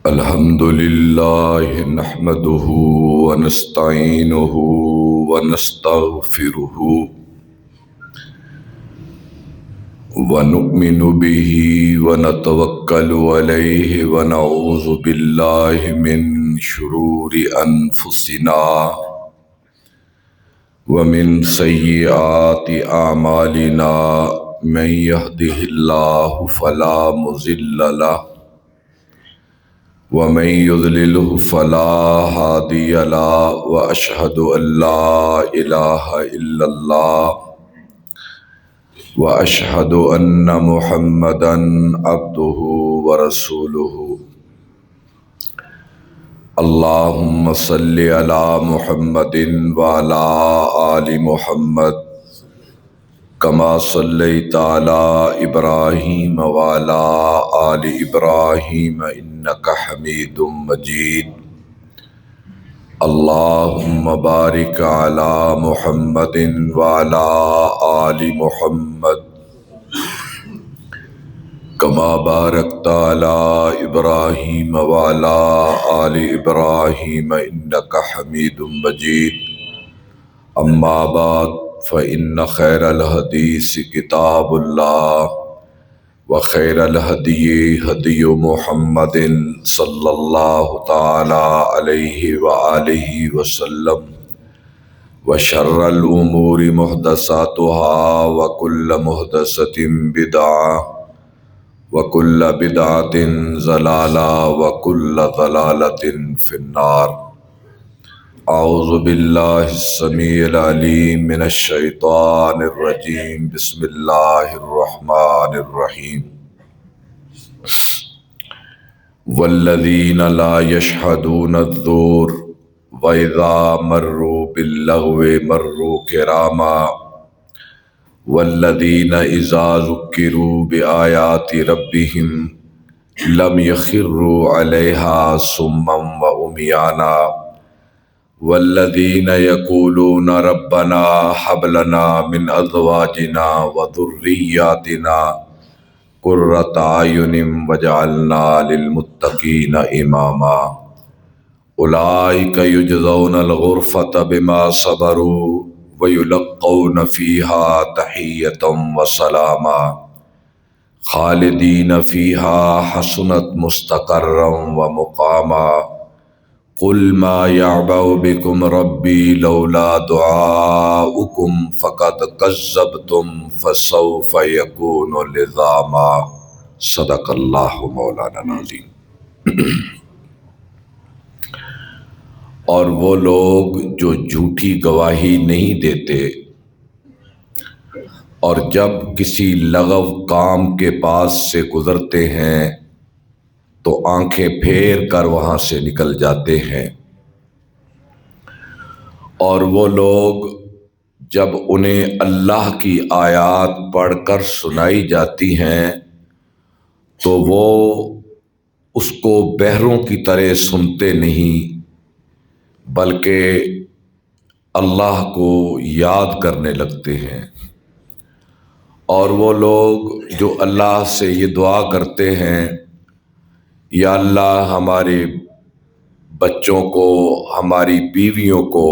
الحمد لله نحمده ونستعينه ونستغفره ونؤمن به ونتوكل عليه ونعوذ بالله من شرور أنفسنا ومن سيئات أعمالنا من يهده الله فلا مضل له ومن يضلله فلا هادي له وأشهد أن لا إله إلا الله وأشهد أن محمدًا عبده ورسوله اللهم صل على محمد وعلى آل محمد كما صليت على إبراهيم وعلى آل إبراهيم إنك حميد مجيد اللهم بارك على محمد وعلى آل محمد كما باركت على إبراهيم وعلى آل إبراهيم إنك حميد مجيد أما بعد فإن خير الحديث كتاب الله وخير الهدي هدي محمد صلى الله تعالى عليه وآله وسلم وشر الأمور محدثاتها وكل محدثة بدعة وكل بدعة ضلالة وكل ضلالة في النار اعوذ باللہ السمیع العلیم من الشیطان الرجیم بسم اللہ الرحمن الرحیم والذین لا یشہدون الزور وَإِذَا مَرُّوا بِاللَّغْوِ مَرُّوا كِرَامًا وَالَّذِينَ إِذَا ذُكِّرُوا بِآيَاتِ رَبِّهِمْ لَمْ يَخِرُّوا عَلَيْهَا صُمًّا وَعُمْيَانًا والذین یقولون ربنا هب لنا من ازواجنا وذریاتنا قرۃ اعین واجعلنا للمتقین اماما اولئک یجزون الغرفۃ بما صبروا ویلقون فیہا تحیۃ وسلاما خالدین فیہا حسنت مستقرا ومقاما قل ما يعبأ بكم ربي لولا دعاؤكم فقد كذبتم فسوف يكون لزاما صدق اللہ مولانا العظیم۔ اور وہ لوگ جو جھوٹی گواہی نہیں دیتے اور جب کسی لغو کام کے پاس سے گزرتے ہیں تو آنکھیں پھیر کر وہاں سے نکل جاتے ہیں، اور وہ لوگ جب انہیں اللہ کی آیات پڑھ کر سنائی جاتی ہیں تو وہ اس کو بہروں کی طرح سنتے نہیں بلکہ اللہ کو یاد کرنے لگتے ہیں۔ اور وہ لوگ جو اللہ سے یہ دعا کرتے ہیں یا اللہ ہمارے بچوں کو، ہماری بیویوں کو،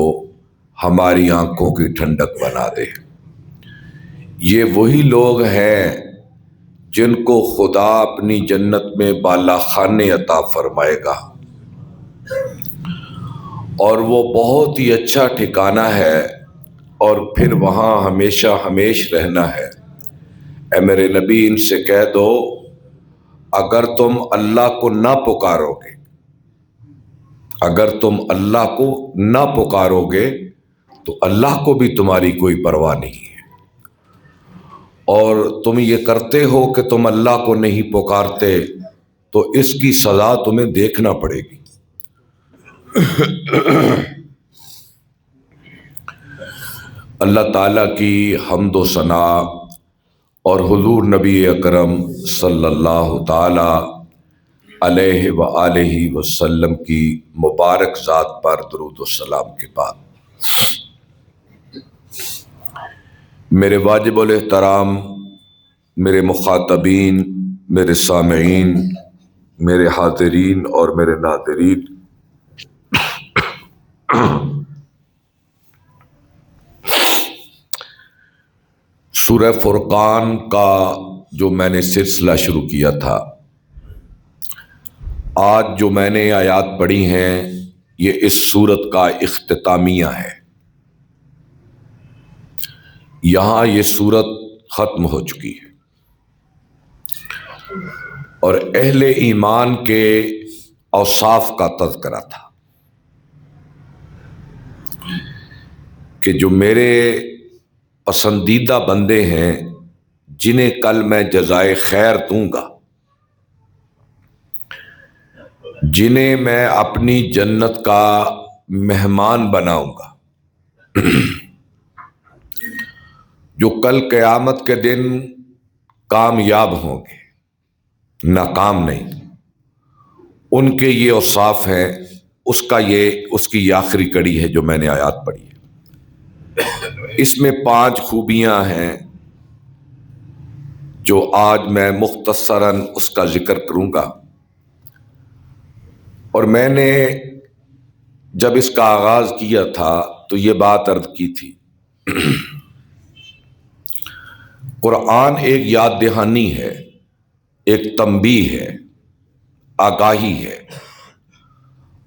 ہماری آنکھوں کی ٹھنڈک بنا دے، یہ وہی لوگ ہیں جن کو خدا اپنی جنت میں بالا خانے عطا فرمائے گا، اور وہ بہت ہی اچھا ٹھکانہ ہے اور پھر وہاں ہمیشہ ہمیش رہنا ہے۔ اے میرے نبی ان سے کہہ دو اگر تم اللہ کو نہ پکارو گے، اگر تم اللہ کو نہ پکارو گے تو اللہ کو بھی تمہاری کوئی پرواہ نہیں ہے، اور تم یہ کرتے ہو کہ تم اللہ کو نہیں پکارتے تو اس کی سزا تمہیں دیکھنا پڑے گی۔ اللہ تعالیٰ کی حمد و ثنا اور حضور نبی اکرم صلی اللہ تعالی علیہ وآلہ وسلم کی مبارک ذات پر درود و سلام کے بعد میرے واجب الاحترام، میرے مخاطبین، میرے سامعین، میرے حاضرین اور میرے ناظرین، سورہ فرقان کا جو میں نے سلسلہ شروع کیا تھا، آج جو میں نے آیات پڑھی ہیں یہ اس سورت کا اختتامیہ ہے۔ یہاں یہ سورت ختم ہو چکی ہے اور اہل ایمان کے اوصاف کا تذکرہ تھا کہ جو میرے پسندیدہ بندے ہیں جنہیں کل میں جزائے خیر دوں گا، جنہیں میں اپنی جنت کا مہمان بناؤں گا، جو کل قیامت کے دن کامیاب ہوں گے، ناکام نہیں، ان کے یہ اوصاف ہیں۔ اس کی یہ آخری کڑی ہے جو میں نے آیات پڑھی ہے۔ اس میں 5 خوبیاں ہیں جو آج میں مختصراً اس کا ذکر کروں گا۔ اور میں نے جب اس کا آغاز کیا تھا تو یہ بات عرض کی تھی، قرآن ایک یاد دہانی ہے، ایک تنبیہ ہے، آگاہی ہے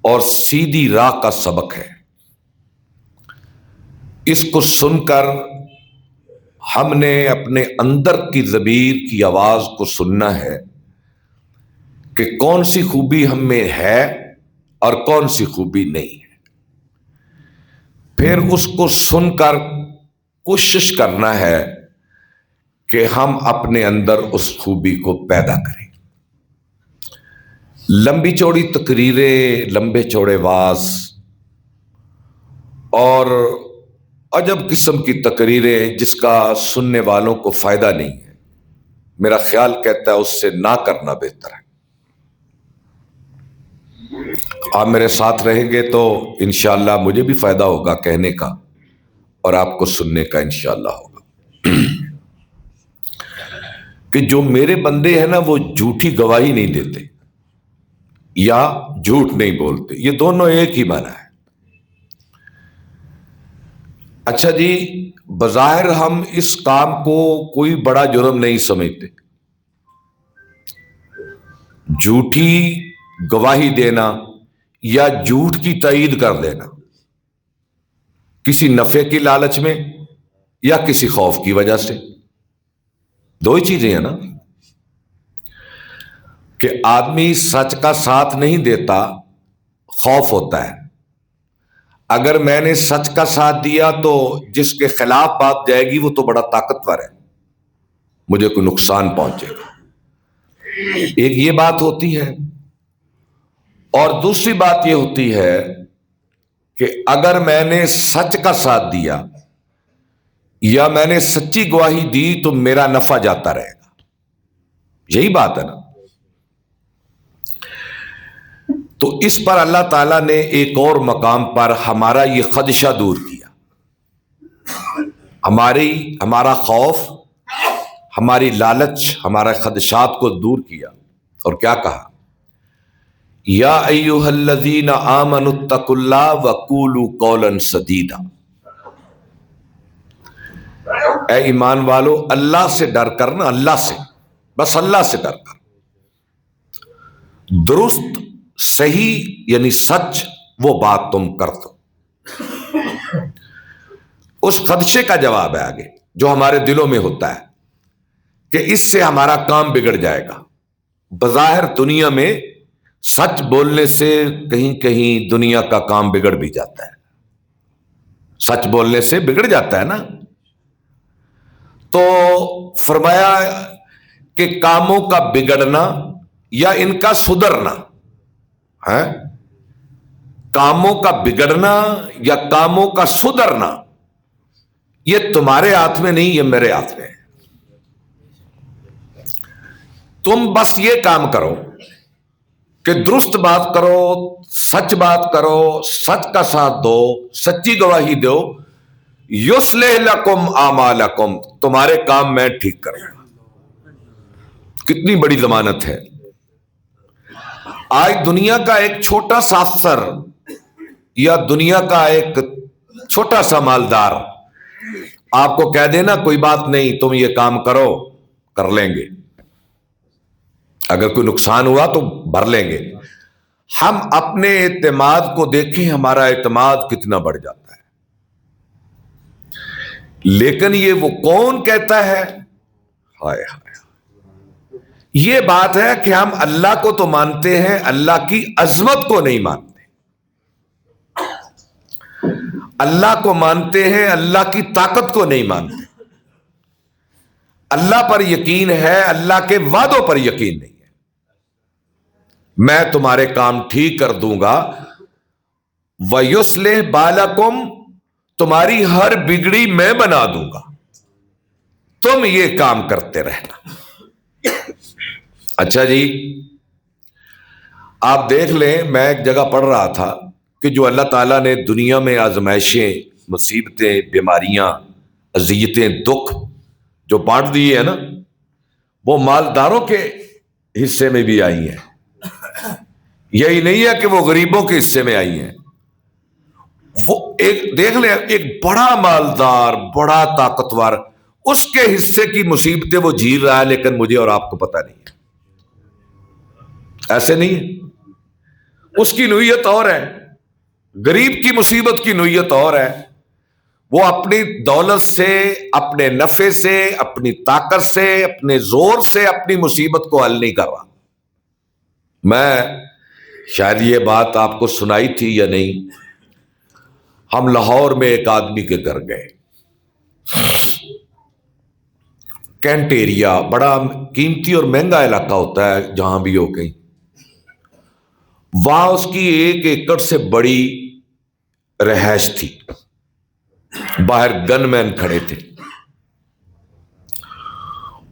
اور سیدھی راہ کا سبق ہے۔ اس کو سن کر ہم نے اپنے اندر کی ضمیر کی آواز کو سننا ہے کہ کون سی خوبی ہم میں ہے اور کون سی خوبی نہیں ہے۔ پھر اس کو سن کر کوشش کرنا ہے کہ ہم اپنے اندر اس خوبی کو پیدا کریں۔ لمبی چوڑی تقریریں، لمبے چوڑے واز اور عجب قسم کی تقریریں جس کا سننے والوں کو فائدہ نہیں ہے، میرا خیال کہتا ہے اس سے نہ کرنا بہتر ہے۔ آپ میرے ساتھ رہیں گے تو انشاءاللہ مجھے بھی فائدہ ہوگا کہنے کا اور آپ کو سننے کا انشاءاللہ ہوگا۔ کہ جو میرے بندے ہیں نا وہ جھوٹی گواہی نہیں دیتے یا جھوٹ نہیں بولتے، یہ دونوں ایک ہی معنی ہے۔ اچھا جی، بظاہر ہم اس کام کو کوئی بڑا جرم نہیں سمجھتے، جھوٹی گواہی دینا یا جھوٹ کی تائید کر دینا کسی نفع کی لالچ میں یا کسی خوف کی وجہ سے، دو ہی چیزیں ہیں نا۔ کہ آدمی سچ کا ساتھ نہیں دیتا، خوف ہوتا ہے۔ اگر میں نے سچ کا ساتھ دیا تو جس کے خلاف بات جائے گی وہ تو بڑا طاقتور ہے، مجھے کوئی نقصان پہنچے گا، ایک یہ بات ہوتی ہے۔ اور دوسری بات یہ ہوتی ہے کہ اگر میں نے سچ کا ساتھ دیا یا میں نے سچی گواہی دی تو میرا نفع جاتا رہے گا، یہی بات ہے نا۔ تو اس پر اللہ تعالیٰ نے ایک اور مقام پر ہمارا یہ خدشہ دور کیا، ہمارا خوف، ہماری لالچ، ہمارا خدشات کو دور کیا اور کیا کہا؟ یا ایھا الذین آمنوا اتقوا اللہ وقولوا قولا سدیدا، اے ایمان والو اللہ سے ڈر کر نا، اللہ سے، بس اللہ سے ڈر کر درست، صحیح یعنی سچ وہ بات تم کر دو۔ اس خدشے کا جواب ہے آگے جو ہمارے دلوں میں ہوتا ہے کہ اس سے ہمارا کام بگڑ جائے گا۔ بظاہر دنیا میں سچ بولنے سے کہیں کہیں دنیا کا کام بگڑ بھی جاتا ہے، سچ بولنے سے بگڑ جاتا ہے نا۔ تو فرمایا کہ کاموں کا بگڑنا یا ان کا سدھرنا ہے، کاموں کا بگڑنا یا کاموں کا سدھرنا یہ تمہارے ہاتھ میں نہیں، یہ میرے ہاتھ میں ہے۔ تم بس یہ کام کرو کہ درست بات کرو، سچ بات کرو، سچ کا ساتھ دو، سچی گواہی دو، یصلح لکم اعمالکم، تمہارے کام میں ٹھیک کروں گا۔ کتنی بڑی ضمانت ہے۔ آج دنیا کا ایک چھوٹا سا افسر یا دنیا کا ایک چھوٹا سا مالدار آپ کو کہہ دینا کوئی بات نہیں تم یہ کام کرو، کر لیں گے، اگر کوئی نقصان ہوا تو بھر لیں گے۔ ہم اپنے اعتماد کو دیکھیں، ہمارا اعتماد کتنا بڑھ جاتا ہے، لیکن یہ وہ کون کہتا ہے، ہائے ہائے، یہ بات ہے کہ ہم اللہ کو تو مانتے ہیں، اللہ کی عظمت کو نہیں مانتے۔ اللہ کو مانتے ہیں، اللہ کی طاقت کو نہیں مانتے۔ اللہ پر یقین ہے، اللہ کے وعدوں پر یقین نہیں ہے۔ میں تمہارے کام ٹھیک کر دوں گا، وَيُصْلِحْ بَالَكُمْ، تمہاری ہر بگڑی میں بنا دوں گا، تم یہ کام کرتے رہنا۔ اچھا جی، آپ دیکھ لیں، میں ایک جگہ پڑھ رہا تھا کہ جو اللہ تعالیٰ نے دنیا میں آزمائشیں، مصیبتیں، بیماریاں، اذیتیں، دکھ جو بانٹ دیے ہیں نا، وہ مالداروں کے حصے میں بھی آئی ہیں۔ یہی نہیں ہے کہ وہ غریبوں کے حصے میں آئی ہیں۔ وہ ایک دیکھ لیں، ایک بڑا مالدار، بڑا طاقتور، اس کے حصے کی مصیبتیں وہ جھیل رہا ہے، لیکن مجھے اور آپ کو پتہ نہیں ہے۔ ایسے نہیں ہے، اس کی نوعیت اور ہے، غریب کی مصیبت کی نوعیت اور ہے۔ وہ اپنی دولت سے، اپنے نفع سے، اپنی طاقت سے، اپنے زور سے اپنی مصیبت کو حل نہیں کر رہا۔ میں شاید یہ بات آپ کو سنائی تھی یا نہیں، ہم لاہور میں ایک آدمی کے گھر گئے، کینٹ ایریا، بڑا قیمتی اور مہنگا علاقہ ہوتا ہے جہاں بھی ہو کہیں۔ وہاں اس کی 1 ایکڑ سے بڑی رہائش تھی، باہر گن مین کھڑے تھے،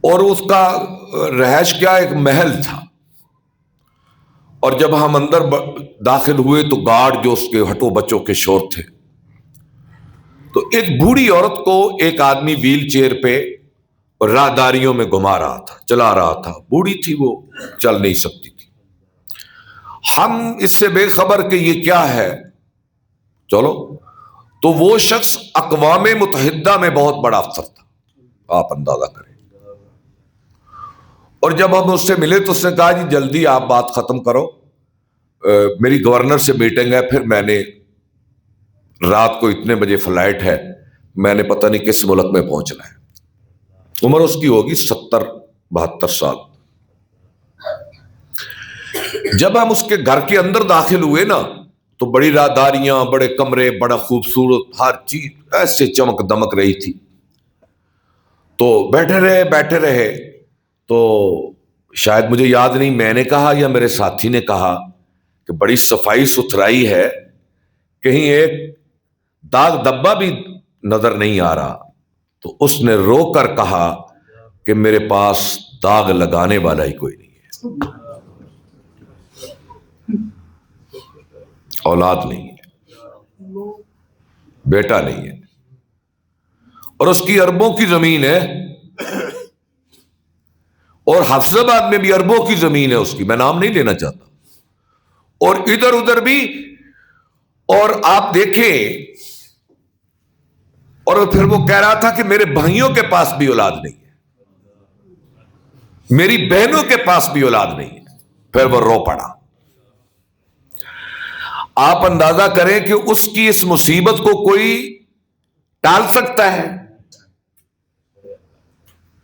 اور اس کا رہائش کیا ایک محل تھا۔ اور جب ہم اندر داخل ہوئے تو گارڈ جو اس کے ہٹو بچوں کے شور تھے، تو ایک بوڑھی عورت کو ایک آدمی ویل چیئر پہ راہداریوں میں گھما رہا تھا، چلا رہا تھا۔ بوڑھی تھی، وہ چل نہیں سکتی تھی۔ ہم اس سے بے خبر کہ یہ کیا ہے، چلو، تو وہ شخص اقوام متحدہ میں بہت بڑا افسر تھا، آپ اندازہ کریں۔ اور جب ہم اس سے ملے تو اس نے کہا جی جلدی آپ بات ختم کرو، میری گورنر سے میٹنگ ہے، پھر میں نے رات کو اتنے بجے فلائٹ ہے، میں نے پتہ نہیں کس ملک میں پہنچنا ہے۔ عمر اس کی ہوگی 70-72 سال۔ جب ہم اس کے گھر کے اندر داخل ہوئے نا، تو بڑی راہداریاں، بڑے کمرے، بڑا خوبصورت، ہر چیز ایسے چمک دمک رہی تھی۔ تو بیٹھے رہے تو شاید مجھے یاد نہیں، میں نے کہا یا میرے ساتھی نے کہا کہ بڑی صفائی ستھرائی ہے، کہیں ایک داغ دبا بھی نظر نہیں آ رہا۔ تو اس نے رو کر کہا کہ میرے پاس داغ لگانے والا ہی کوئی نہیں ہے، اولاد نہیں ہے، بیٹا نہیں ہے، اور اس کی اربوں کی زمین ہے، اور حفظ آباد میں بھی اربوں کی زمین ہے اس کی، میں نام نہیں لینا چاہتا، اور ادھر ادھر بھی۔ اور آپ دیکھیں، اور پھر وہ کہہ رہا تھا کہ میرے بھائیوں کے پاس بھی اولاد نہیں ہے، میری بہنوں کے پاس بھی اولاد نہیں ہے۔ پھر وہ رو پڑا۔ آپ اندازہ کریں کہ اس کی اس مصیبت کو کوئی ٹال سکتا ہے؟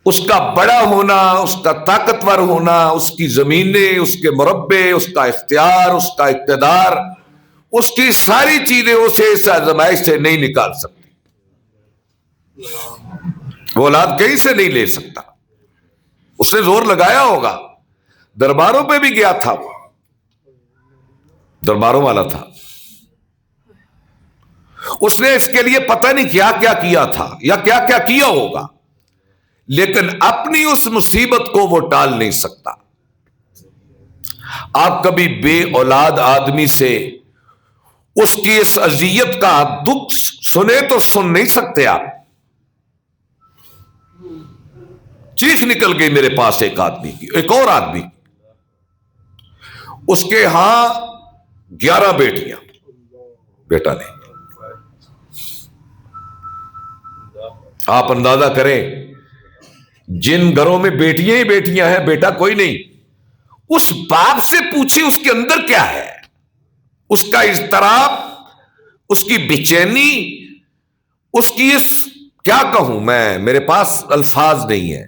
اس کا بڑا ہونا، اس کا طاقتور ہونا، اس کی زمینیں، اس کے مربع، اس کا اختیار، اس کا اقتدار، اس کی ساری چیزیں اسے اس آزمائش سے نہیں نکال سکتی۔ وہ اولاد کہیں سے نہیں لے سکتا۔ اس نے زور لگایا ہوگا، درباروں پہ بھی گیا تھا، وہ درباروں والا تھا، اس نے اس کے لیے پتہ نہیں کیا کیا کیا تھا یا کیا کیا کیا ہوگا، لیکن اپنی اس مصیبت کو وہ ٹال نہیں سکتا۔ آپ کبھی بے اولاد آدمی سے اس کی اس اذیت کا دکھ سنے تو سن نہیں سکتے آپ۔ چیخ نکل گئی میرے پاس ایک آدمی کی، ایک اور آدمی کی۔ اس کے ہاں 11 بیٹیاں، بیٹا نہیں۔ آپ اندازہ کریں جن گھروں میں بیٹیاں ہی بیٹیاں ہیں، بیٹا کوئی نہیں، اس باپ سے پوچھیں اس کے اندر کیا ہے، اس کا اضطراب، اس کی بے چینی، اس کی کیا کہوں میں، میرے پاس الفاظ نہیں ہے۔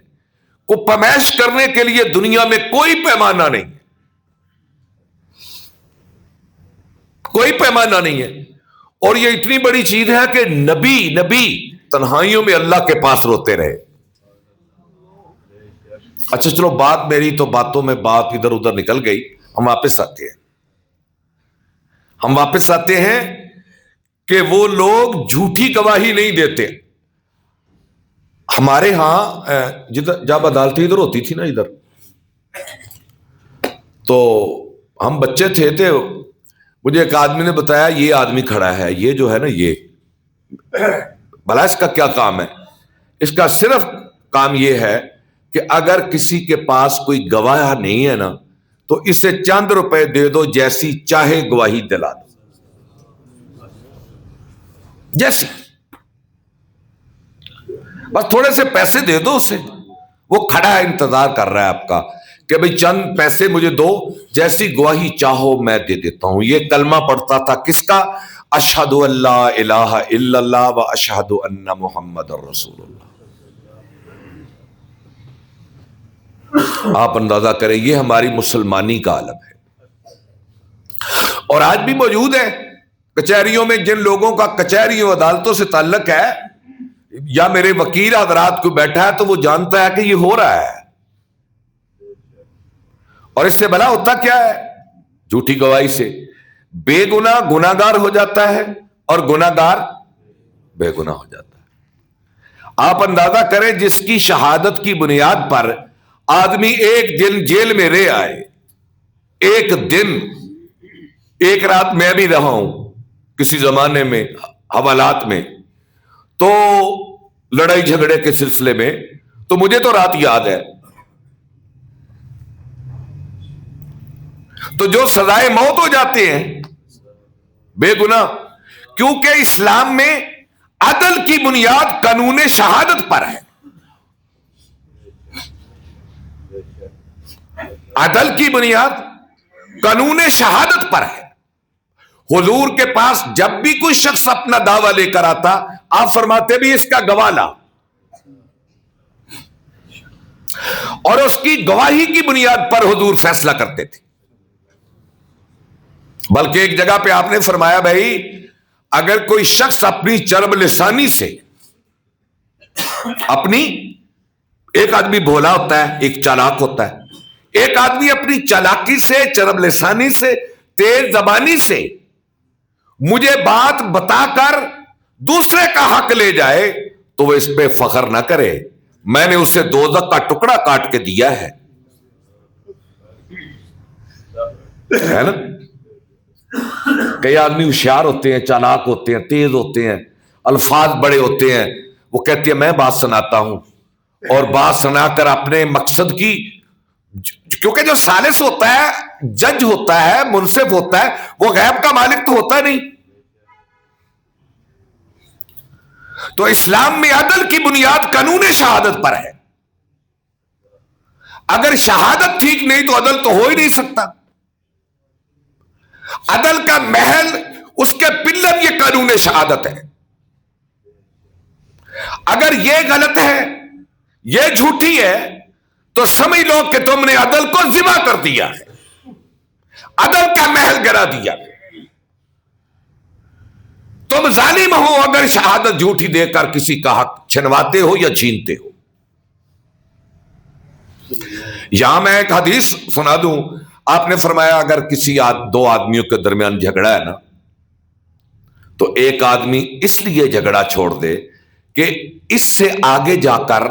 کو پیمائش کرنے کے لیے دنیا میں کوئی پیمانہ نہیں، کوئی پیمانہ نہیں ہے۔ اور یہ اتنی بڑی چیز ہے کہ نبی تنہائیوں میں اللہ کے پاس روتے رہے۔ اچھا چلو، بات میری تو باتوں میں بات ادھر ادھر نکل گئی، ہم واپس آتے ہیں کہ وہ لوگ جھوٹی گواہی نہیں دیتے۔ ہمارے ہاں جب عدالتیں ادھر ہوتی تھی نا، ادھر تو ہم بچے تھے مجھے ایک آدمی نے بتایا یہ آدمی کھڑا ہے، یہ جو ہے نا، یہ بھلا اس کا کیا کام ہے؟ اس کا صرف کام یہ ہے کہ اگر کسی کے پاس کوئی گواہ نہیں ہے نا تو اسے چند روپے دے دو، جیسی چاہے گواہی دلا دو، جیسے بس تھوڑے سے پیسے دے دو اسے، وہ کھڑا ہے انتظار کر رہا ہے آپ کا کہ بھئی چند پیسے مجھے دو، جیسی گواہی چاہو میں دے دیتا ہوں۔ یہ کلمہ پڑھتا تھا کس کا؟ اشہد ان لا الہ الا اللہ و اشہد ان محمد رسول اللہ۔ آپ اندازہ کریں یہ ہماری مسلمانی کا عالم ہے، اور آج بھی موجود ہے کچہریوں میں۔ جن لوگوں کا کچہریوں عدالتوں سے تعلق ہے، یا میرے وکیل حضرات کو بیٹھا ہے، تو وہ جانتا ہے کہ یہ ہو رہا ہے، اور اس سے بھلا ہوتا کیا ہے؟ جھوٹی گواہی سے بے گناہ گناہگار ہو جاتا ہے، اور گناہگار بے گناہ ہو جاتا ہے۔ آپ اندازہ کریں جس کی شہادت کی بنیاد پر آدمی ایک دن جیل میں رہ آئے، ایک دن، ایک رات میں بھی رہا ہوں کسی زمانے میں حوالات میں، تو لڑائی جھگڑے کے سلسلے میں، تو مجھے تو رات یاد ہے۔ تو جو سزائے موت ہو جاتے ہیں بے گناہ، کیونکہ اسلام میں عدل کی بنیاد قانون شہادت پر ہے۔ عدل کی بنیاد قانون شہادت پر ہے۔ حضور کے پاس جب بھی کوئی شخص اپنا دعویٰ لے کر آتا، آپ فرماتے بھی اس کا گواہ لا، اور اس کی گواہی کی بنیاد پر حضور فیصلہ کرتے تھے۔ بلکہ ایک جگہ پہ آپ نے فرمایا بھائی اگر کوئی شخص اپنی چرب لسانی سے، ایک آدمی بھولا ہوتا ہے، ایک چالاک ہوتا ہے، ایک آدمی اپنی چالاکی سے، چرب لسانی سے، تیز زبانی سے مجھے بات بتا کر دوسرے کا حق لے جائے تو وہ اس پہ فخر نہ کرے، میں نے اسے دوزخ کا ٹکڑا کاٹ کے دیا ہے نا۔ کئی آدمی ہوشیار ہوتے ہیں، چالاک ہوتے ہیں، تیز ہوتے ہیں، الفاظ بڑے ہوتے ہیں، وہ کہتے ہیں میں بات سناتا ہوں، اور بات سنا کر اپنے مقصد کی، کیونکہ جو ثالث ہوتا ہے، جج ہوتا ہے، منصف ہوتا ہے، وہ غیب کا مالک تو ہوتا نہیں۔ تو اسلام میں عدل کی بنیاد قانون شہادت پر ہے۔ اگر شہادت ٹھیک نہیں تو عدل تو ہو ہی نہیں سکتا۔ عدل کا محل، اس کے پلر یہ قانون شہادت ہے۔ اگر یہ غلط ہے، یہ جھوٹی ہے، تو سمجھ لو کہ تم نے عدل کو ذبح کر دیا ہے، عدل کا محل گرا دیا ہے۔ تم ظالم ہو اگر شہادت جھوٹی دے کر کسی کا حق چھنواتے ہو یا چھینتے ہو۔ یہاں میں ایک حدیث سنا دوں، آپ نے فرمایا اگر کسی دو آدمیوں کے درمیان جھگڑا ہے نا، تو ایک آدمی اس لیے جھگڑا چھوڑ دے کہ اس سے آگے جا کر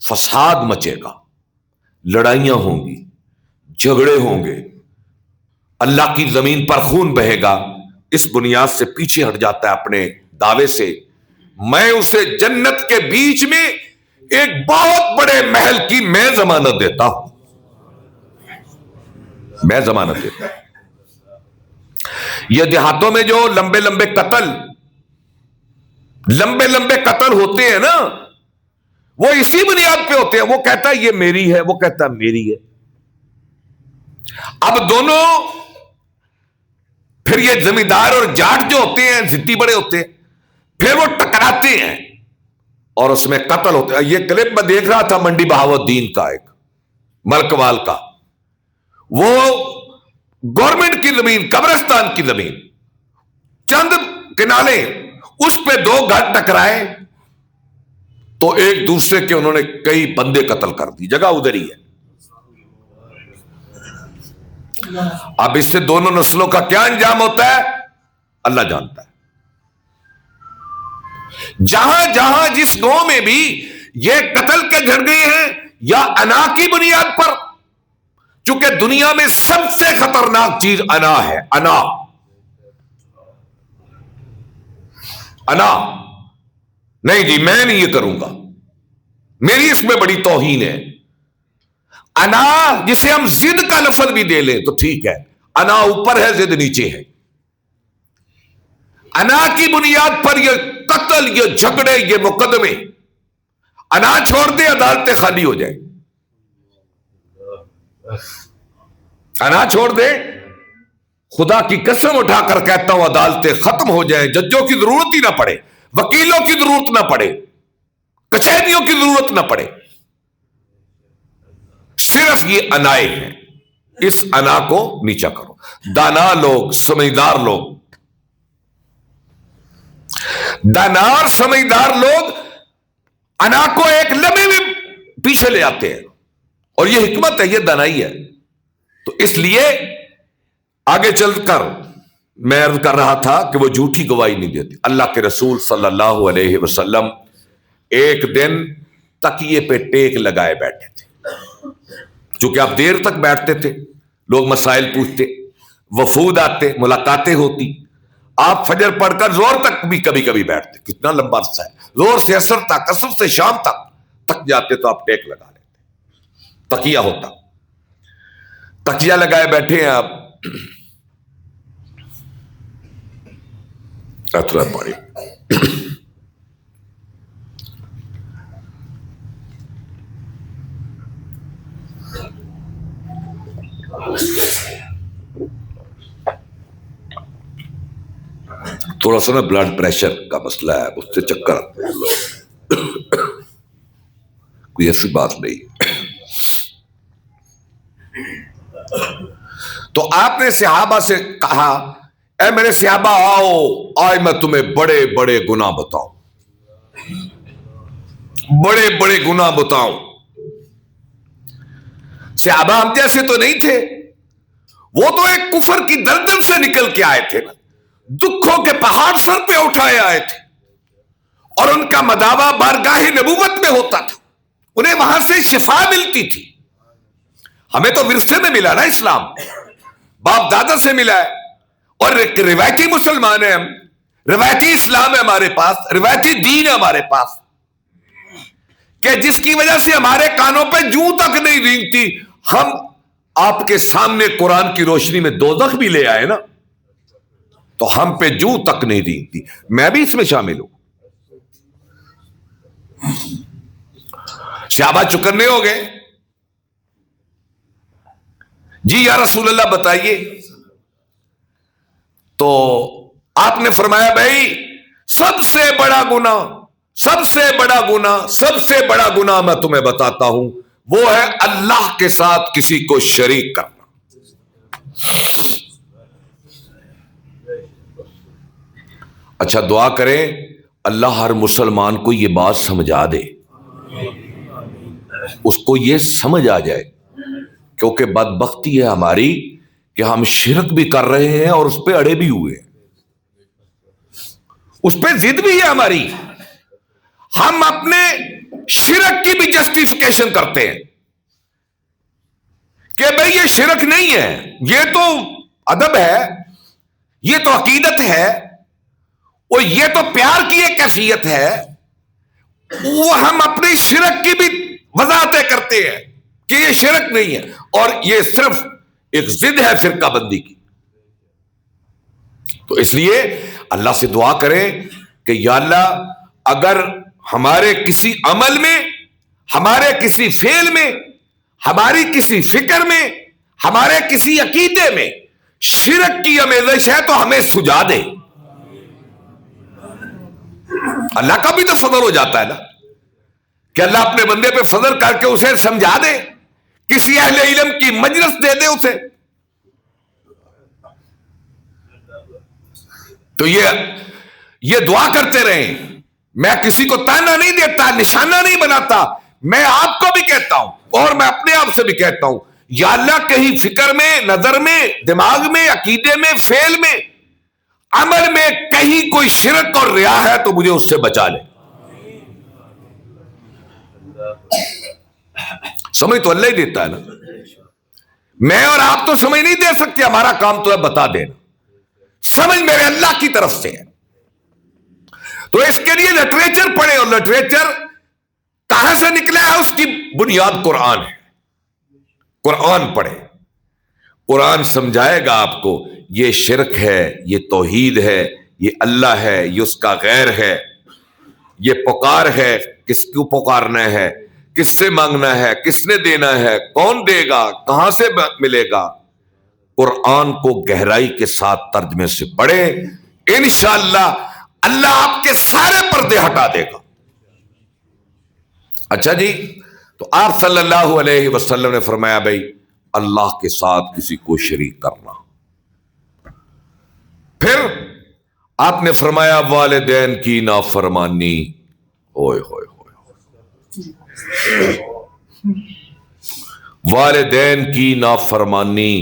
فساد مچے گا، لڑائیاں ہوں گی، جھگڑے ہوں گے، اللہ کی زمین پر خون بہے گا، اس بنیاد سے پیچھے ہٹ جاتا ہے اپنے دعوے سے، میں اسے جنت کے بیچ میں ایک بہت بڑے محل کی میں ضمانت دیتا ہوں۔ میں ضمانت دیتا ہوں۔ یہ دیہاتوں میں جو لمبے لمبے قتل ہوتے ہیں نا، وہ اسی بنیاد پہ ہوتے ہیں، وہ کہتا ہے یہ میری ہے، وہ کہتا ہے میری ہے۔ اب دونوں پھر یہ زمیندار اور جاٹ جو ہوتے ہیں، ضدی بڑے ہوتے ہیں، پھر وہ ٹکراتے ہیں اور اس میں قتل ہوتے ہیں۔ یہ کلپ میں دیکھ رہا تھا منڈی بہاؤالدین کا، ایک ملکوال کا، وہ گورنمنٹ کی زمین، قبرستان کی زمین، چند کنالے، اس پہ دو گھر ٹکرائے تو ایک دوسرے کے انہوں نے کئی بندے قتل کر دی، جگہ ادھر ہی ہے۔ اب اس سے دونوں نسلوں کا کیا انجام ہوتا ہے اللہ جانتا ہے۔ جہاں جہاں جس گاؤں میں بھی یہ قتل کے جھگڑے ہیں یا انا کی بنیاد پر، چونکہ دنیا میں سب سے خطرناک چیز انا ہے، انا نہیں جی میں نہیں یہ کروں گا، میری اس میں بڑی توہین ہے۔ انا جسے ہم ضد کا لفظ بھی دے لیں تو ٹھیک ہے، انا اوپر ہے ضد نیچے ہے۔ انا کی بنیاد پر یہ قتل، یہ جھگڑے، یہ مقدمے، انا چھوڑ دے عدالتیں خالی ہو جائیں، انا چھوڑ دے، خدا کی قسم اٹھا کر کہتا ہوں عدالتیں ختم ہو جائیں، ججوں کی ضرورت ہی نہ پڑے، وکیلوں کی ضرورت نہ پڑے، کچہریوں کی ضرورت نہ پڑے، صرف یہ انائے ہیں۔ اس انا کو نیچا کرو۔ دانا لوگ، سمجھدار لوگ، دانا اور سمجھدار لوگ انا کو ایک لمحے میں پیچھے لے آتے ہیں، اور یہ حکمت ہے، یہ دانائی ہے۔ تو اس لیے آگے چل کر میں عرض کر رہا تھا کہ وہ جھوٹی گواہی نہیں دیتی۔ اللہ کے رسول صلی اللہ علیہ وسلم ایک دن تکیے پہ ٹیک لگائے بیٹھے تھے، چونکہ آپ دیر تک بیٹھتے تھے، لوگ مسائل پوچھتے، وفود آتے، ملاقاتیں ہوتی، آپ فجر پڑھ کر زور تک بھی کبھی کبھی بیٹھتے، کتنا لمبا عرصہ ہے، زور سے عصر تک، عصر سے شام تک جاتے تو آپ ٹیک لگا لیتے، تکیہ ہوتا، تکیہ لگائے بیٹھے ہیں آپ، اترا پڑی، تھوڑا سا نا بلڈ پریشر کا مسئلہ ہے، اس سے چکر آتے ہیں، کوئی ایسی بات نہیں۔ تو آپ نے صحابہ سے کہا، اے میرے صحابہ آؤ، آج میں تمہیں بڑے بڑے گناہ بتاؤں، بڑے بڑے گناہ بتاؤں۔ صحابہ ہم جیسے تو نہیں تھے، وہ تو ایک کفر کی دلدل سے نکل کے آئے تھے نا، دکھوں کے پہاڑ سر پہ اٹھائے آئے تھے، اور ان کا مداوا بارگاہ نبوت میں ہوتا تھا، انہیں وہاں سے شفا ملتی تھی۔ ہمیں تو ورثے میں ملا نا اسلام، باپ دادا سے ملا ہے، اور روایتی مسلمان ہیں ہم، روایتی اسلام ہے ہمارے پاس، روایتی دین ہے ہمارے پاس، کہ جس کی وجہ سے ہمارے کانوں پہ جوں تک نہیں رینگتی۔ ہم آپ کے سامنے قرآن کی روشنی میں دوزخ بھی لے آئے نا، تو ہم پہ جوں تک نہیں رینگتی۔ میں بھی اس میں شامل ہوں۔ صحابہ چکرنے ہو گئے، جی یا رسول اللہ بتائیے۔ تو آپ نے فرمایا بھائی سب سے بڑا گناہ، سب سے بڑا گناہ، سب سے بڑا گناہ میں تمہیں بتاتا ہوں، وہ ہے اللہ کے ساتھ کسی کو شریک کرنا۔ اچھا دعا کریں اللہ ہر مسلمان کو یہ بات سمجھا دے، اس کو یہ سمجھ آ جائے، کیونکہ بدبختی ہے ہماری کہ ہم شرک بھی کر رہے ہیں اور اس پہ اڑے بھی ہوئے ہیں، اس پہ ضد بھی ہے ہماری، ہم اپنے شرک کی بھی جسٹیفیکیشن کرتے ہیں کہ بھئی یہ شرک نہیں ہے، یہ تو ادب ہے، یہ تو عقیدت ہے، اور یہ تو پیار کی ایک کیفیت ہے۔ وہ ہم اپنی شرک کی بھی وضاحتیں کرتے ہیں کہ یہ شرک نہیں ہے، اور یہ صرف ایک ضد ہے فرقہ بندی کی. تو اس لیے اللہ سے دعا کریں کہ یا اللہ اگر ہمارے کسی عمل میں، ہمارے کسی فعل میں، ہماری کسی فکر میں، ہمارے کسی عقیدے میں شرک کی آمیزش ہے تو ہمیں سجا دے. اللہ کا بھی تو فضل ہو جاتا ہے نا کہ اللہ اپنے بندے پہ فضل کر کے اسے سمجھا دے، کسی اہل علم کی مجلس دے دے اسے. تو یہ دعا کرتے رہیں. میں کسی کو تانا نہیں دیتا، نشانہ نہیں بناتا. میں آپ کو بھی کہتا ہوں اور میں اپنے آپ سے بھی کہتا ہوں، یا اللہ کہیں فکر میں، نظر میں، دماغ میں، عقیدے میں، فعل میں، عمل میں کہیں کوئی شرک اور ریا ہے تو مجھے اس سے بچا لے. سمجھ تو اللہ ہی دیتا ہے نا. میں اور آپ تو سمجھ نہیں دے سکتے، ہمارا کام تو ہے بتا دینا. سمجھ میرے اللہ کی طرف سے ہے. تو اس کے لیے لٹریچر پڑھے، اور لٹریچر کہاں سے نکلا ہے اس کی بنیاد قرآن ہے. قرآن پڑھے، قرآن سمجھائے گا آپ کو یہ شرک ہے، یہ توحید ہے، یہ اللہ ہے، یہ اس کا غیر ہے، یہ پکار ہے، کس کو پکارنا ہے، کس سے مانگنا ہے، کس نے دینا ہے، کون دے گا، کہاں سے ملے گا. قرآن کو گہرائی کے ساتھ ترجمے سے پڑھے، انشاءاللہ اللہ آپ کے سارے پردے ہٹا دے گا. اچھا جی، تو آپ صلی اللہ علیہ وسلم نے فرمایا بھائی اللہ کے ساتھ کسی کو شریک کرنا. پھر آپ نے فرمایا والدین کی نافرمانی. اوئے ہوئے ہوئے، والدین کی نافرمانی.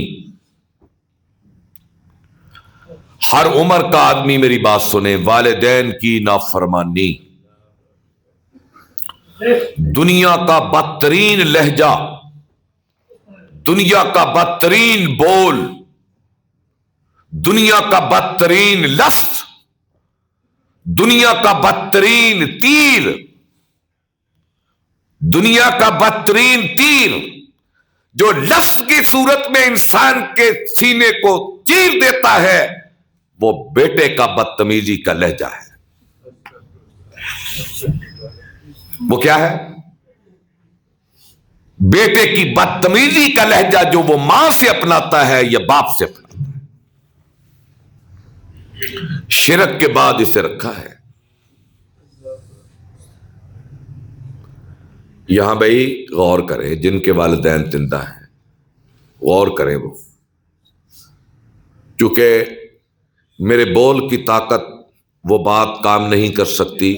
ہر عمر کا آدمی میری بات سنے، والدین کی نافرمانی دنیا کا بدترین لہجہ، دنیا کا بدترین بول، دنیا کا بدترین لفظ، دنیا کا بدترین تیر، دنیا کا بدترین تیر جو لفظ کی صورت میں انسان کے سینے کو چیر دیتا ہے، وہ بیٹے کا بدتمیزی کا لہجہ ہے. وہ کیا ہے؟ بیٹے کی بدتمیزی کا لہجہ جو وہ ماں سے اپناتا ہے یا باپ سے اپناتا ہے. شرک کے بعد اسے رکھا ہے. یہاں بھائی غور کریں، جن کے والدین زندہ ہیں غور کریں. وہ چونکہ میرے بول کی طاقت وہ بات کام نہیں کر سکتی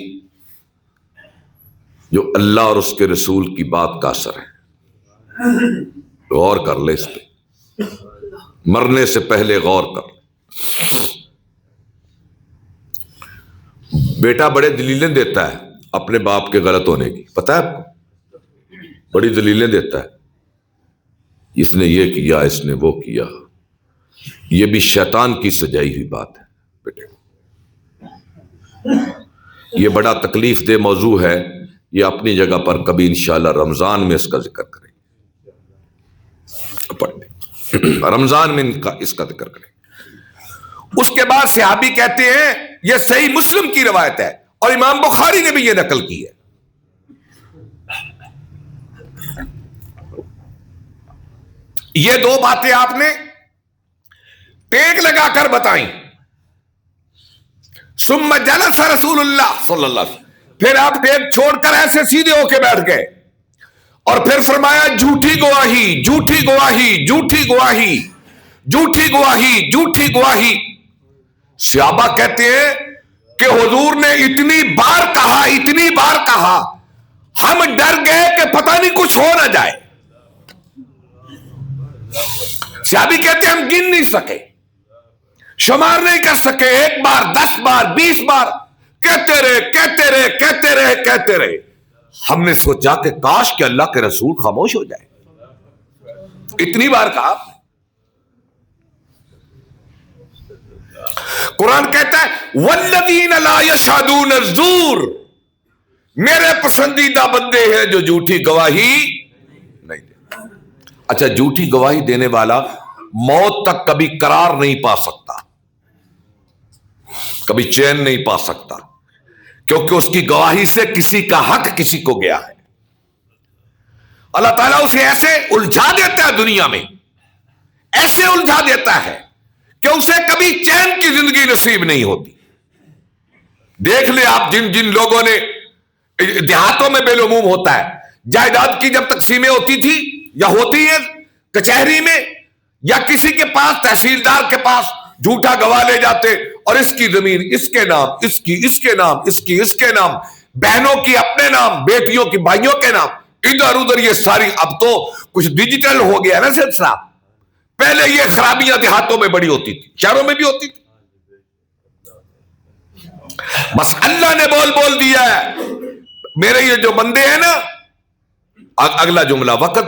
جو اللہ اور اس کے رسول کی بات کا اثر ہے. غور کر لے اس پہ، مرنے سے پہلے غور کر لے. بیٹا بڑے دلیلیں دیتا ہے اپنے باپ کے غلط ہونے کی، پتہ ہے آپ کو؟ بڑی دلیلیں دیتا ہے، اس نے یہ کیا، اس نے وہ کیا. یہ بھی شیطان کی سجائی ہوئی بات ہے بیٹے. یہ بڑا تکلیف دہ موضوع ہے، یہ اپنی جگہ پر کبھی انشاءاللہ رمضان میں اس کا ذکر کریں گے. رمضان میں اس کا ذکر کریں. اس کے بعد صحابی کہتے ہیں، یہ صحیح مسلم کی روایت ہے اور امام بخاری نے بھی یہ نقل کی ہے. یہ دو باتیں آپ نے ٹیک لگا کر بتائیں. ثم جلس رسول اللہ صلی اللہ علیہ وسلم، پھر آپ ٹیک چھوڑ کر ایسے سیدھے ہو کے بیٹھ گئے اور پھر فرمایا جھوٹی گواہی، جھوٹی گواہی، جھوٹی گواہی، جھوٹی گواہی، جھوٹی گواہی. صحابہ کہتے ہیں کہ حضور نے اتنی بار کہا، اتنی بار کہا، ہم ڈر گئے کہ پتہ نہیں کچھ ہو نہ جائے. صحابی کہتے ہیں ہم گن نہیں سکے، شمار نہیں کر سکے، 1 بار 10 بار 20 بار کہتے رہے، کہتے رہے، کہتے رہے، کہتے رہے. ہم نے سوچا کہ کاش کہ اللہ کے رسول خاموش ہو جائے. اتنی بار کہا. قرآن کہتا ہے والذین لا یشہدون الزور، میرے پسندیدہ بندے ہیں جو جھوٹی گواہی نہیں دیتے. اچھا، جھوٹی گواہی دینے والا موت تک کبھی قرار نہیں پا سکتا، کبھی چین نہیں پا سکتا، کیونکہ اس کی گواہی سے کسی کا حق کسی کو گیا ہے۔ اللہ تعالیٰ اسے ایسے الجھا دیتا ہے دنیا میں، ایسے الجھا دیتا ہے کہ اسے کبھی چین کی زندگی نصیب نہیں ہوتی۔ دیکھ لیں آپ، جن جن لوگوں نے، دیہاتوں میں بالعموم ہوتا ہے، جائیداد کی جب تقسیمیں ہوتی تھی یا ہوتی ہیں کچہری میں یا کسی کے پاس، تحصیلدار کے پاس جھوٹا گواہ لے جاتے اور اس کی زمین اس کے نام، اس کی اس کے نام، اس کی اس کے نام، بہنوں کی اپنے نام، بیٹیوں کی بھائیوں کے نام، ادھر ادھر یہ ساری۔ اب تو کچھ ڈیجیٹل ہو گیا نا سلسلہ، پہلے یہ خرابیاں دیہاتوں میں بڑی ہوتی تھی، شہروں میں بھی ہوتی تھی۔ بس اللہ نے بول دیا ہے، میرے یہ جو بندے ہیں نا، اگلا جملہ وقت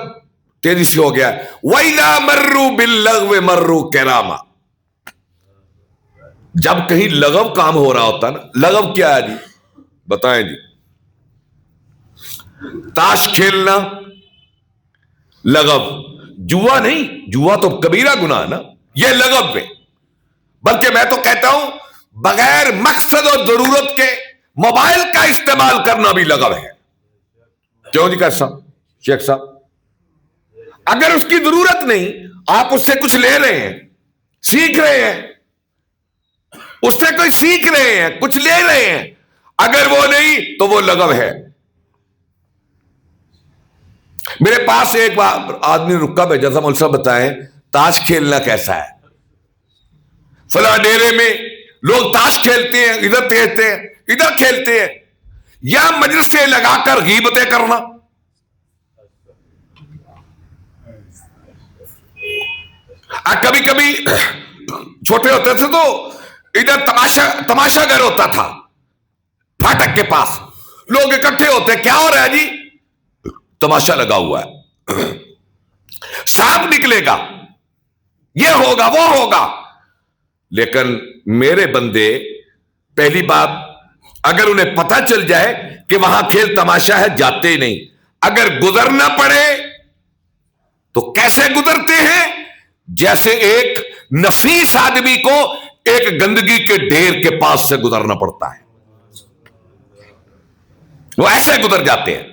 تیزی سے ہو گیا ہے، وَإِذَا مَرُّوا بِاللَّغْوِ مَرُّوا كِرَامًا۔ جب کہیں لغو کام ہو رہا ہوتا نا، لغو کیا ہے جی؟ بتائیں جی۔ تاش کھیلنا لغو، جوا نہیں، جوا تو کبیرہ گناہ نا، یہ لغو ہے۔ بلکہ میں تو کہتا ہوں بغیر مقصد اور ضرورت کے موبائل کا استعمال کرنا بھی لغو ہے۔ کیوں جی شیخ صاحب؟ اگر اس کی ضرورت نہیں، آپ اس سے کچھ لے رہے ہیں، سیکھ رہے ہیں، اس سے کوئی سیکھ رہے ہیں، کچھ لے رہے ہیں، اگر وہ نہیں تو وہ لغو ہے۔ میرے پاس ایک آدمی رکا بھیجا تھا، مول صاحب بتائیں تاش کھیلنا کیسا ہے؟ فلاں ڈیرے میں لوگ تاش کھیلتے ہیں، ادھر کھیلتے ہیں، ادھر کھیلتے ہیں، یا مجلسیں لگا کر غیبتیں کرنا۔ کبھی کبھی چھوٹے ہوتے تھے تو ادھر تماشا گھر ہوتا تھا، پھاٹک کے پاس لوگ اکٹھے ہوتے، کیا ہو رہا ہے جی؟ تماشا لگا ہوا ہے، سانپ نکلے گا، یہ ہوگا وہ ہوگا۔ لیکن میرے بندے، پہلی بات، اگر انہیں پتہ چل جائے کہ وہاں کھیل تماشا ہے، جاتے ہی نہیں۔ اگر گزرنا پڑے تو کیسے گزرتے ہیں؟ جیسے ایک نفیس آدمی کو ایک گندگی کے ڈھیر کے پاس سے گزرنا پڑتا ہے، وہ ایسے گزر جاتے ہیں۔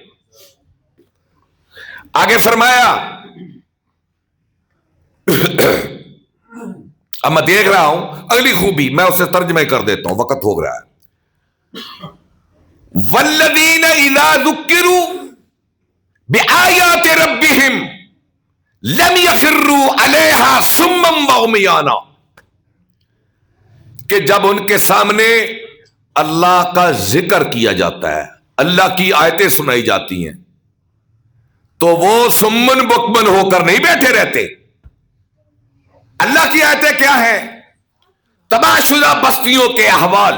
آگے فرمایا، اب میں دیکھ رہا ہوں اگلی خوبی، میں اسے ترجمہ کر دیتا ہوں، وقت ہو رہا ہے۔ والذین اذا ذکروا بآیات ربہم لم یخروا علیہا صما وعمیانا، کہ جب ان کے سامنے اللہ کا ذکر کیا جاتا ہے، اللہ کی آیتیں سنائی جاتی ہیں، تو وہ سمن بکمن ہو کر نہیں بیٹھے رہتے۔ اللہ کی آیتیں کیا ہیں؟ تباہ شدہ بستیوں کے احوال،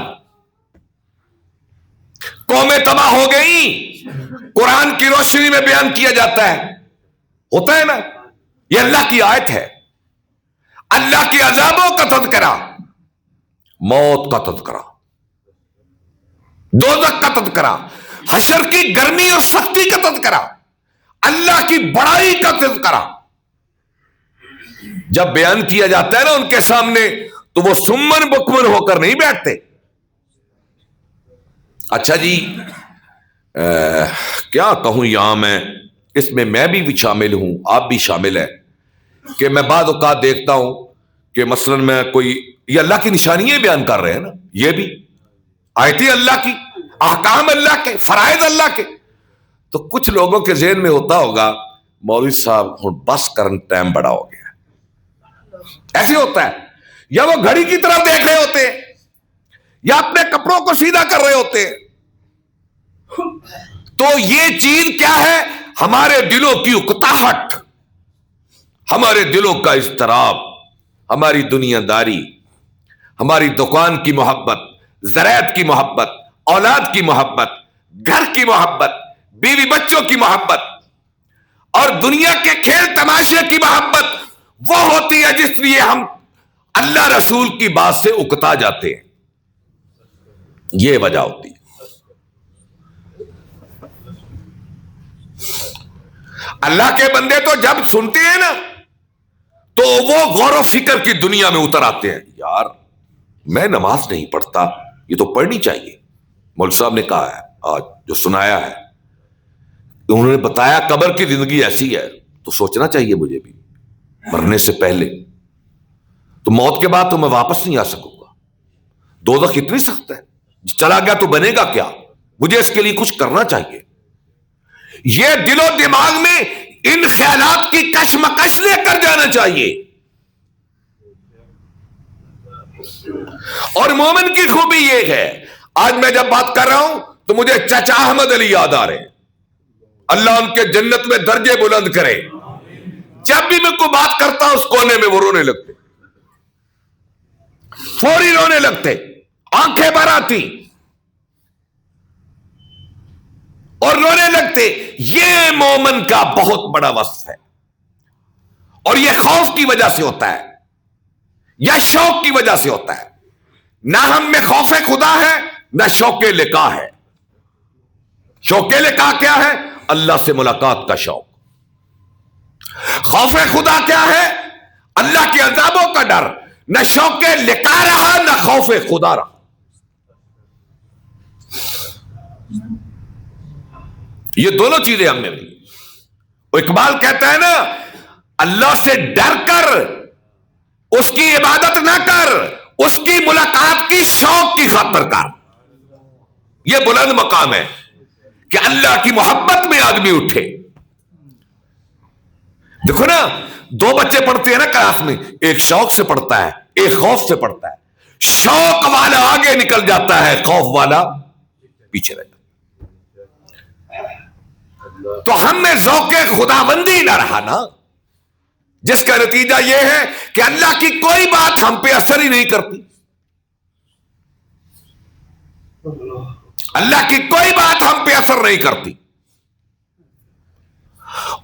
قومیں تباہ ہو گئیں، قرآن کی روشنی میں بیان کیا جاتا ہے، ہوتا ہے نا؟ یہ اللہ کی آیت ہے۔ اللہ کی عذابوں کا تذکرہ، موت کا تذکرہ، دوزخ کا تذکرہ، حشر کی گرمی اور سختی کا تذکرہ، اللہ کی بڑائی کا تذکرہ جب بیان کیا جاتا ہے نا ان کے سامنے، تو وہ سمن بکمن ہو کر نہیں بیٹھتے۔ اچھا جی، کیا کہوں یہاں اس میں بھی شامل ہوں، آپ بھی شامل ہیں، کہ میں بعض اوقات دیکھتا ہوں کہ مثلا میں کوئی، یہ اللہ کی نشانیاں بیان کر رہے ہیں نا، یہ بھی آیتیں اللہ کی، احکام اللہ کے، فرائض اللہ کے، تو کچھ لوگوں کے ذہن میں ہوتا ہوگا مولوی صاحب ہن بس کرن ٹائم بڑا ہو گیا، ایسے ہوتا ہے، یا وہ گھڑی کی طرف دیکھ رہے ہوتے ہیں، یا اپنے کپڑوں کو سیدھا کر رہے ہوتے ہیں۔ تو یہ چیز کیا ہے؟ ہمارے دلوں کی اکتاہٹ، ہمارے دلوں کا اضطراب، ہماری دنیا داری، ہماری دکان کی محبت، زراعت کی محبت، اولاد کی محبت، گھر کی محبت، بیوی بچوں کی محبت، اور دنیا کے کھیل تماشے کی محبت وہ ہوتی ہے جس لیے ہم اللہ رسول کی بات سے اکتا جاتے ہیں، یہ وجہ ہوتی ہے۔ اللہ کے بندے تو جب سنتے ہیں نا تو وہ غور و فکر کی دنیا میں اتر آتے ہیں، یار میں نماز نہیں پڑھتا، یہ تو پڑھنی چاہیے۔ مولوی صاحب نے کہا ہے آج جو سنایا ہے، انہوں نے بتایا قبر کی زندگی ایسی ہے، تو سوچنا چاہیے مجھے بھی مرنے سے پہلے، تو موت کے بعد تو میں واپس نہیں آ سکوں گا، دوزخ اتنی سخت ہے، چلا گیا تو بنے گا کیا، مجھے اس کے لیے کچھ کرنا چاہیے۔ یہ دل و دماغ میں ان خیالات کی کشمکش لے کر جانا چاہیے۔ اور مومن کی خوبی یہ ہے، آج میں جب بات کر رہا ہوں تو مجھے چچا احمد علی یاد آ رہے ہیں، اللہ ان کے جنت میں درجے بلند کرے۔ جب بھی میں کوئی بات کرتا اس کونے میں وہ رونے لگتے، فوری رونے لگتے، آنکھیں بھر آتی اور رونے لگتے۔ یہ مومن کا بہت بڑا وصف ہے، اور یہ خوف کی وجہ سے ہوتا ہے یا شوق کی وجہ سے ہوتا ہے۔ نہ ہم میں خوف خدا ہے، نہ شوق لقاء ہے۔ شوق لقاء کیا ہے؟ اللہ سے ملاقات کا شوق۔ خوف خدا کیا ہے؟ اللہ کے عذابوں کا ڈر۔ نہ شوق لقاء رہا، نہ خوف خدا رہا۔ یہ دونوں چیزیں ہم نے لی۔ اقبال کہتا ہے نا، اللہ سے ڈر کر اس کی عبادت نہ کر، اس کی ملاقات کی شوق کی خاطر کر۔ یہ بلند مقام ہے کہ اللہ کی محبت میں آدمی اٹھے۔ دیکھو نا، دو بچے پڑھتے ہیں نا کلاس میں، ایک شوق سے پڑھتا ہے، ایک خوف سے پڑھتا ہے۔ شوق والا آگے نکل جاتا ہے، خوف والا پیچھے رہتا ہے۔ تو ہم میں ذوق خداوندی نہ رہا نا، جس کا نتیجہ یہ ہے کہ اللہ کی کوئی بات ہم پہ اثر ہی نہیں کرتی۔ اللہ کی کوئی بات ہم پہ اثر نہیں کرتی۔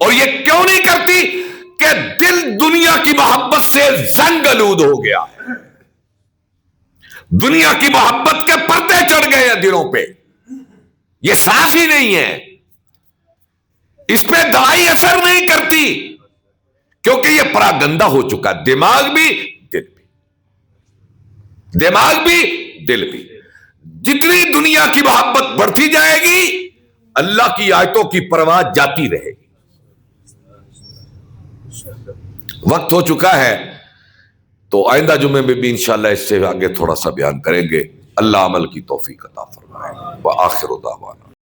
اور یہ کیوں نہیں کرتی؟ کہ دل دنیا کی محبت سے زنگ آلود ہو گیا ہے، دنیا کی محبت کے پردے چڑھ گئے ہیں دلوں پہ، یہ صاف ہی نہیں ہے، اس پہ دوائی اثر نہیں کرتی، کیونکہ یہ پراگندہ ہو چکا، دماغ بھی دل بھی، دماغ بھی دل بھی۔ جتنی دنیا کی محبت بڑھتی جائے گی، اللہ کی آیتوں کی پرواہ جاتی رہے گی۔ وقت ہو چکا ہے، تو آئندہ جمعے میں بھی انشاءاللہ اس سے آگے تھوڑا سا بیان کریں گے۔ اللہ عمل کی توفیق عطا فرمائے۔ وآخر دعوانا